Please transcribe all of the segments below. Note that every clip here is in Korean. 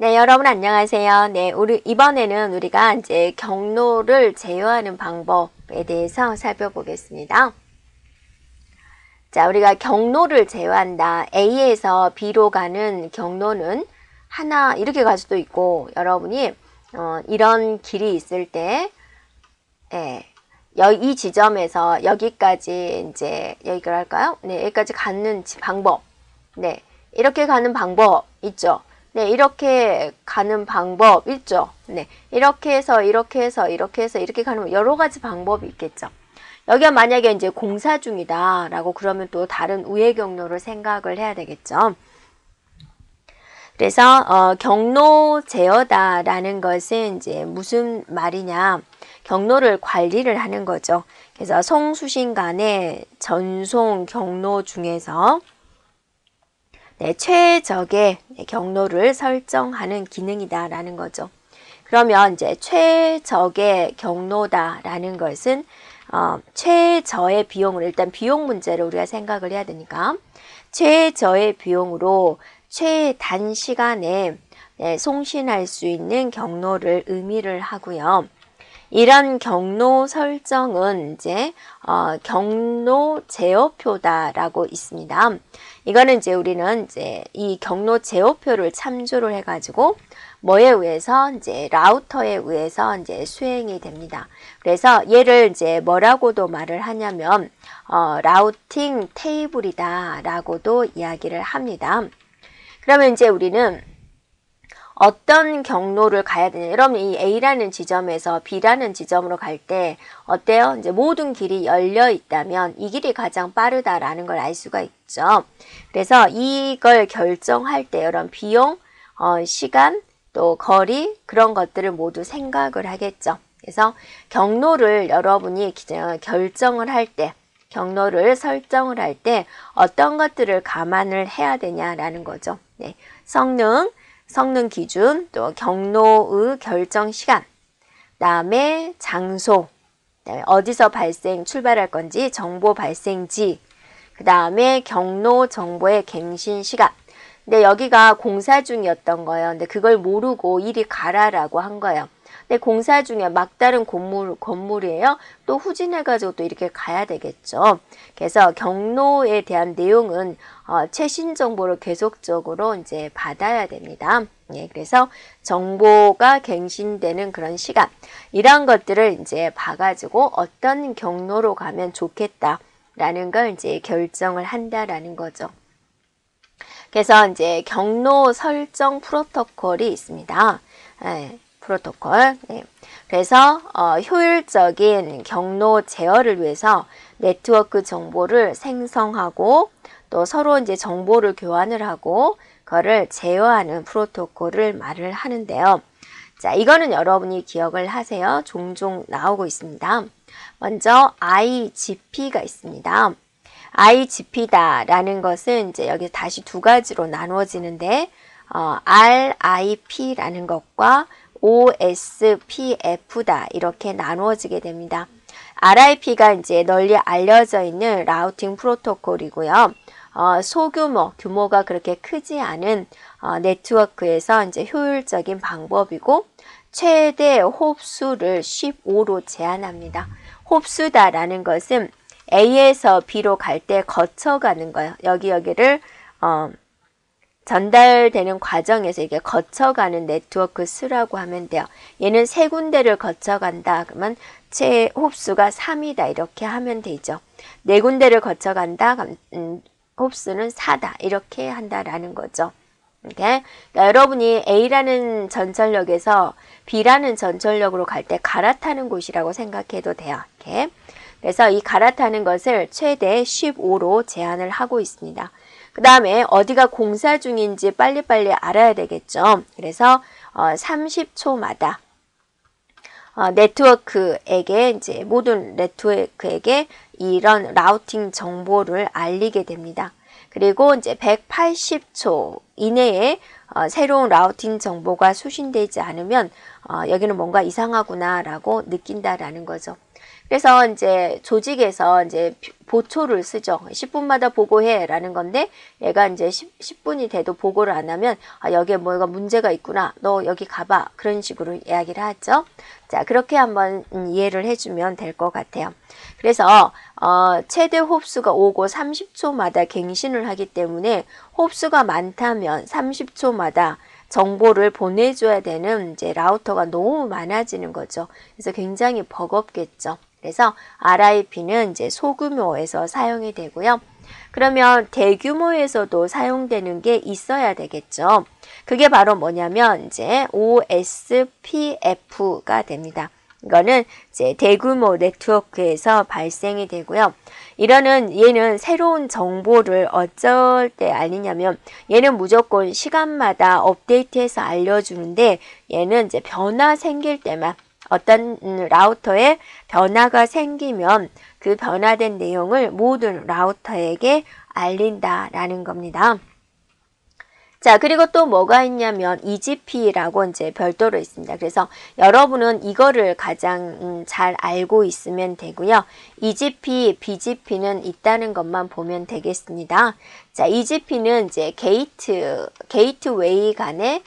네, 여러분 안녕하세요. 네, 이번에는 우리가 이제 경로를 제어하는 방법에 대해서 살펴보겠습니다. 자, 우리가 경로를 제어한다. A에서 B로 가는 경로는 하나 이렇게 갈 수도 있고, 여러분이 이런 길이 있을 때, 이 지점에서 여기까지 이제 여기가 할까요? 네, 여기까지 가는 방법. 네, 이렇게 가는 방법 있죠. 네, 이렇게 가는 방법 있죠. 네, 이렇게 해서 이렇게 가는 여러 가지 방법이 있겠죠. 여기가 만약에 이제 공사 중이다 라고 그러면 또 다른 우회 경로를 생각을 해야 되겠죠. 그래서 경로 제어다 라는 것은 이제 무슨 말이냐, 경로를 관리를 하는 거죠. 그래서 송수신 간의 전송 경로 중에서 최적의 경로를 설정하는 기능이다 라는 거죠. 그러면 이제 최적의 경로다 라는 것은 최저의 비용을, 일단 비용 문제를 우리가 생각을 해야 되니까 최저의 비용으로 최단시간에 송신할 수 있는 경로를 의미를 하고요. 이런 경로 설정은 이제 경로 제어표다라고 있습니다. 이거는 이제 우리는 이제 이 경로 제어표를 참조를 해가지고 뭐에 의해서 이제 라우터에 의해서 이제 수행이 됩니다. 그래서 얘를 이제 뭐라고도 말을 하냐면 라우팅 테이블이다라고도 이야기를 합니다. 그러면 이제 우리는 어떤 경로를 가야 되냐. 여러분, 이 A라는 지점에서 B라는 지점으로 갈 때 어때요? 이제 모든 길이 열려 있다면 이 길이 가장 빠르다라는 걸 알 수가 있죠. 그래서 이걸 결정할 때 여러분 비용, 시간, 또 거리 그런 것들을 모두 생각을 하겠죠. 그래서 경로를 여러분이 결정을 할 때, 경로를 설정을 할 때 어떤 것들을 감안을 해야 되냐라는 거죠. 네, 성능 기준, 또 경로의 결정 시간, 그다음에 장소, 그다음에 어디서 출발할 건지, 정보 발생지, 그다음에 경로 정보의 갱신 시간. 근데 여기가 공사 중이었던 거예요. 근데 그걸 모르고 이리 가라라고 한 거예요. 근데 공사 중에 막다른 건물이에요. 또 후진해가지고 또 이렇게 가야 되겠죠. 그래서 경로에 대한 내용은 최신 정보를 계속적으로 이제 받아야 됩니다. 예, 그래서 정보가 갱신되는 그런 시간, 이런 것들을 이제 봐가지고 어떤 경로로 가면 좋겠다라는 걸 이제 결정을 한다라는 거죠. 그래서 이제 경로 설정 프로토콜이 있습니다. 프로토콜. 네. 그래서 효율적인 경로 제어를 위해서 네트워크 정보를 생성하고 또 서로 이제 정보를 교환을 하고 그거를 제어하는 프로토콜을 말을 하는데요. 자, 이거는 여러분이 기억을 하세요. 종종 나오고 있습니다. 먼저 IGP가 있습니다. IGP다라는 것은 이제 여기 다시 두 가지로 나누어지는데 RIP라는 것과 OSPF다 이렇게 나누어지게 됩니다. RIP가 이제 널리 알려져 있는 라우팅 프로토콜이고요. 규모가 그렇게 크지 않은 네트워크에서 이제 효율적인 방법이고 최대 홉수를 15로 제한합니다. 홉수다라는 것은 A에서 B로 갈 때 거쳐가는 거예요. 여기를 전달되는 과정에서 이게 거쳐가는 네트워크 수라고 하면 돼요. 얘는 세 군데를 거쳐간다. 그러면 최 홉수가 3이다. 이렇게 하면 되죠. 네 군데를 거쳐간다. 그럼 홉수는 4다. 이렇게 한다라는 거죠. 그러니까 여러분이 A라는 전철역에서 B라는 전철역으로 갈 때 갈아타는 곳이라고 생각해도 돼요. 이렇게. 그래서 이 갈아타는 것을 최대 15로 제한을 하고 있습니다. 그 다음에 어디가 공사 중인지 빨리빨리 알아야 되겠죠. 그래서 30초마다 네트워크에게 이제 모든 네트워크에게 이런 라우팅 정보를 알리게 됩니다. 그리고 이제 180초 이내에 새로운 라우팅 정보가 수신되지 않으면 여기는 뭔가 이상하구나라고 느낀다라는 거죠. 그래서 이제 조직에서 이제 보초를 쓰죠. 10분마다 보고해라는 건데 얘가 이제 10분이 돼도 보고를 안 하면 여기에 뭐가 문제가 있구나. 너 여기 가봐. 그런 식으로 이야기를 하죠. 자, 그렇게 한번 이해를 해주면 될 것 같아요. 그래서 최대 홉수가 오고 30초마다 갱신을 하기 때문에 홉수가 많다면 30초마다 정보를 보내줘야 되는 이제 라우터가 너무 많아지는 거죠. 그래서 굉장히 버겁겠죠. 그래서 RIP는 이제 소규모에서 사용이 되고요. 그러면 대규모에서도 사용되는 게 있어야 되겠죠. 그게 바로 뭐냐면 이제 OSPF가 됩니다. 이거는 이제 대규모 네트워크에서 발생이 되고요. 얘는 새로운 정보를 어쩔 때 알리냐면 얘는 무조건 시간마다 업데이트해서 알려주는데 얘는 이제 변화 생길 때만 어떤 라우터에 변화가 생기면 그 변화된 내용을 모든 라우터에게 알린다라는 겁니다. 자, 그리고 또 뭐가 있냐면 EGP라고 이제 별도로 있습니다. 그래서 여러분은 이거를 가장 잘 알고 있으면 되고요. EGP, BGP는 있다는 것만 보면 되겠습니다. 자, EGP는 이제 게이트웨이 간의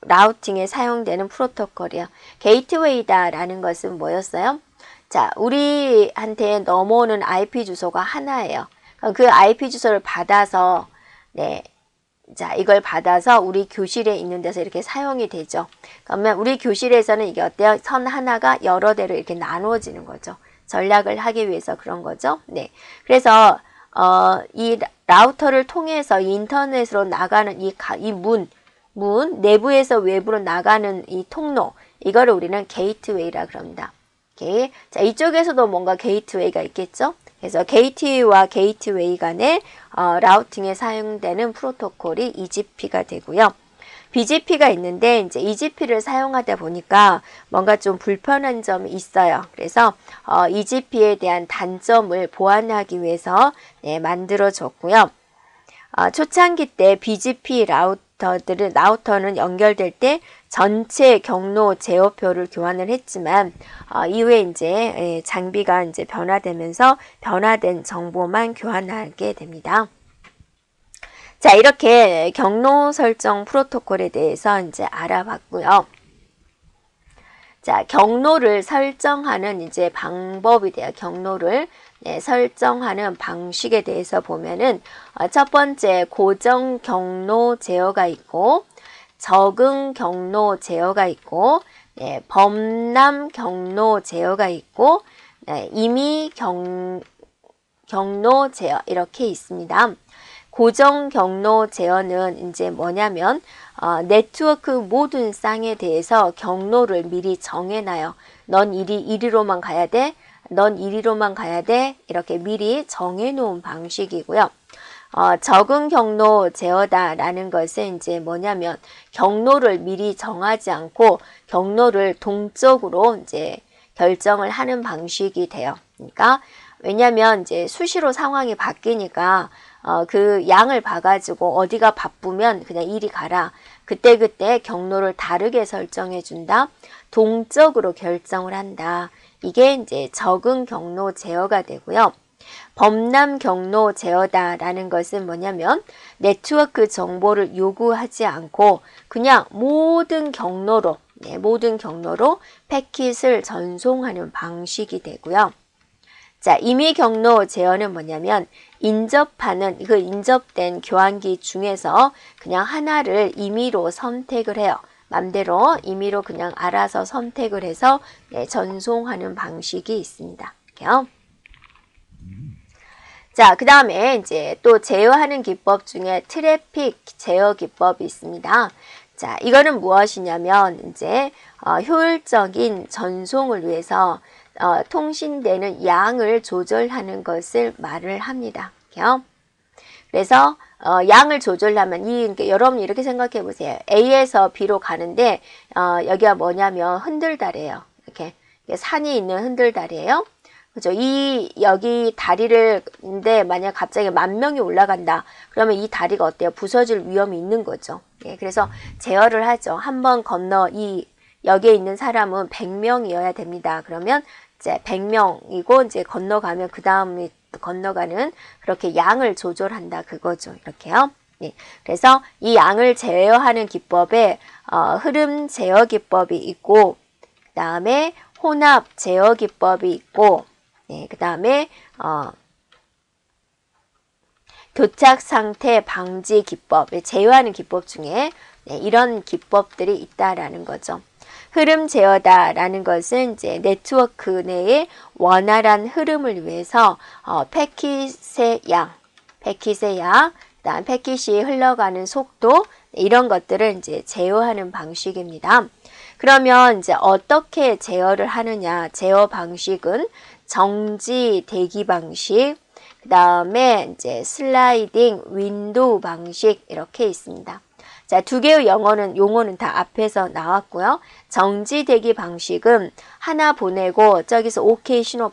라우팅에 사용되는 프로토콜이요. 게이트웨이다라는 것은 뭐였어요? 자, 우리한테 넘어오는 IP 주소가 하나예요. 그 IP 주소를 받아서 자, 이걸 받아서 우리 교실에 있는 데서 이렇게 사용이 되죠. 그러면 우리 교실에서는 이게 어때요? 선 하나가 여러 대로 이렇게 나누어지는 거죠. 전략을 하기 위해서 그런 거죠. 네. 그래서 이 라우터를 통해서 인터넷으로 나가는 이 문 내부에서 외부로 나가는 이 통로, 이거를 우리는 게이트웨이라 그럽니다. 오케이. 자, 이쪽에서도 뭔가 게이트웨이가 있겠죠? 그래서 게이트웨이와 게이트웨이 간의 라우팅에 사용되는 프로토콜이 EGP가 되고요. BGP가 있는데 이제 EGP를 사용하다 보니까 뭔가 좀 불편한 점이 있어요. 그래서 EGP에 대한 단점을 보완하기 위해서 만들어졌고요. 초창기 때 BGP 라우터는 연결될 때 전체 경로 제어표를 교환을 했지만 이후에 이제 장비가 이제 변화되면서 변화된 정보만 교환하게 됩니다. 자, 이렇게 경로 설정 프로토콜에 대해서 이제 알아봤고요. 자, 경로를 설정하는 이제 방법이 돼요. 경로를 설정하는 방식에 대해서 보면은 첫 번째 고정 경로 제어가 있고 적응 경로 제어가 있고 범람 경로 제어가 있고 임의 경로 제어 이렇게 있습니다. 고정 경로 제어는 이제 뭐냐면 네트워크 모든 쌍에 대해서 경로를 미리 정해놔요. 넌 이리로만 가야 돼. 넌 이리로만 가야 돼. 이렇게 미리 정해놓은 방식이고요. 적응 경로 제어다라는 것은 이제 뭐냐면 경로를 미리 정하지 않고 경로를 동적으로 이제 결정을 하는 방식이 돼요. 그러니까 왜냐면 이제 수시로 상황이 바뀌니까 그 양을 봐가지고 어디가 바쁘면 그냥 이리 가라. 그때그때 경로를 다르게 설정해 준다. 동적으로 결정을 한다. 이게 이제 적응 경로 제어가 되고요. 범람 경로 제어다라는 것은 뭐냐면 네트워크 정보를 요구하지 않고 그냥 모든 경로로 패킷을 전송하는 방식이 되고요. 자, 임의 경로 제어는 뭐냐면 인접하는 그 인접된 교환기 중에서 그냥 하나를 임의로 선택을 해요. 맘대로 임의로 그냥 알아서 선택을 해서 전송하는 방식이 있습니다. 이렇게요. 자, 그 다음에 이제 또 제어하는 기법 중에 트래픽 제어 기법이 있습니다. 자, 이거는 무엇이냐면 이제 효율적인 전송을 위해서 통신되는 양을 조절하는 것을 말을 합니다. 이렇게요. 그래서 양을 조절하면 여러분 이렇게 생각해 보세요. A에서 B로 가는데 여기가 뭐냐면 흔들다리예요. 이렇게 산이 있는 흔들다리예요. 그죠? 여기 다리인데 만약 갑자기 10,000명이 올라간다. 그러면 이 다리가 어때요? 부서질 위험이 있는 거죠. 그래서 제어를 하죠. 한번 건너 여기에 있는 사람은 100명이어야 됩니다. 그러면 이제 100명이고 이제 건너가면 그 다음에 건너가는 그렇게 양을 조절한다 그거죠. 이렇게요. 네. 그래서 이 양을 제어하는 기법에 흐름 제어 기법이 있고 그 다음에 혼합 제어 기법이 있고 네. 그 다음에 교착 상태 방지 기법, 제어하는 기법 중에 네, 이런 기법들이 있다라는 거죠. 흐름 제어다라는 것은 이제 네트워크 내에 원활한 흐름을 위해서 패킷의 양, 그다음 패킷이 흘러가는 속도 이런 것들을 이제 제어하는 방식입니다. 그러면 이제 어떻게 제어를 하느냐? 제어 방식은 정지 대기 방식, 그 다음에 이제 슬라이딩 윈도우 방식 이렇게 있습니다. 자, 두 개의 용어는 다 앞에서 나왔고요. 정지 대기 방식은 하나 보내고 저기서 오케이 신호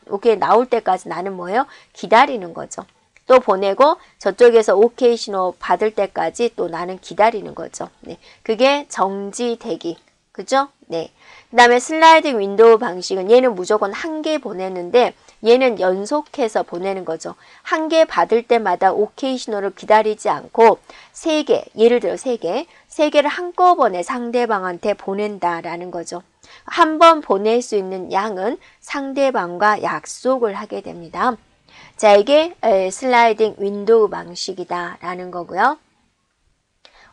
오케이 나올 때까지 나는 뭐예요? 기다리는 거죠. 또 보내고 저쪽에서 오케이 신호 받을 때까지 또 나는 기다리는 거죠. 네. 그게 정지 대기. 그죠? 네. 그 다음에 슬라이딩 윈도우 방식은 얘는 무조건 한 개 보내는데 얘는 연속해서 보내는 거죠. 한 개 받을 때마다 오케이 신호를 기다리지 않고 3개, 예를 들어 3개를 한꺼번에 상대방한테 보낸다라는 거죠. 한 번 보낼 수 있는 양은 상대방과 약속을 하게 됩니다. 자, 이게 슬라이딩 윈도우 방식이다라는 거고요.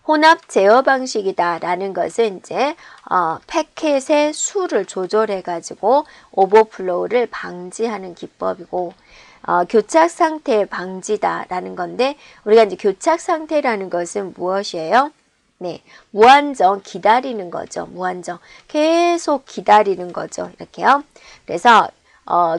혼합 제어 방식이다라는 것은 이제 패킷의 수를 조절해 가지고 오버플로우를 방지하는 기법이고 교착 상태 방지다라는 건데 우리가 이제 교착 상태라는 것은 무엇이에요? 네, 무한정 기다리는 거죠. 무한정 계속 기다리는 거죠. 이렇게요. 그래서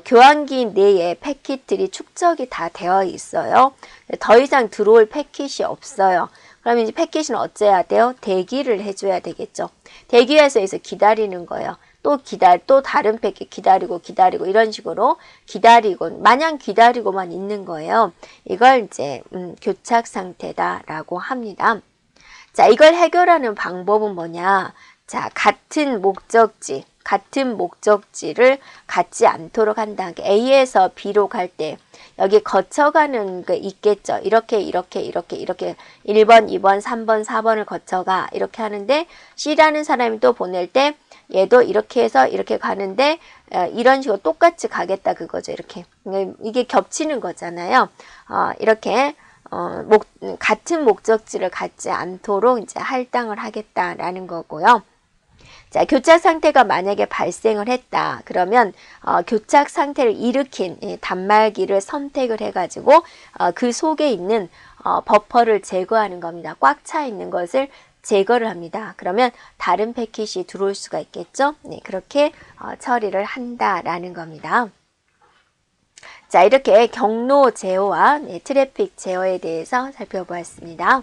교환기 내에 패킷들이 축적이 다 되어 있어요. 더 이상 들어올 패킷이 없어요. 그럼 이제 패킷은 어째야 돼요? 대기를 해줘야 되겠죠. 대기해서 기다리는 거예요. 또 다른 패킷 기다리고 이런 식으로 기다리고 마냥 기다리고만 있는 거예요. 이걸 이제 교착 상태다라고 합니다. 자, 이걸 해결하는 방법은 뭐냐? 자, 같은 목적지를 갖지 않도록 한다. A에서 B로 갈 때 여기 거쳐가는 게 있겠죠. 이렇게 1번, 2번, 3번, 4번을 거쳐가 이렇게 하는데 C라는 사람이 또 보낼 때 얘도 이렇게 해서 이렇게 가는데 이런 식으로 똑같이 가겠다 그거죠. 이렇게 이게 겹치는 거잖아요. 이렇게 같은 목적지를 갖지 않도록 이제 할당을 하겠다라는 거고요. 자, 교착 상태가 만약에 발생을 했다. 그러면 교착 상태를 일으킨 단말기를 선택을 해가지고 그 속에 있는 버퍼를 제거하는 겁니다. 꽉 차 있는 것을 제거를 합니다. 그러면 다른 패킷이 들어올 수가 있겠죠. 네, 그렇게 처리를 한다라는 겁니다. 자, 이렇게 경로 제어와 트래픽 제어에 대해서 살펴보았습니다.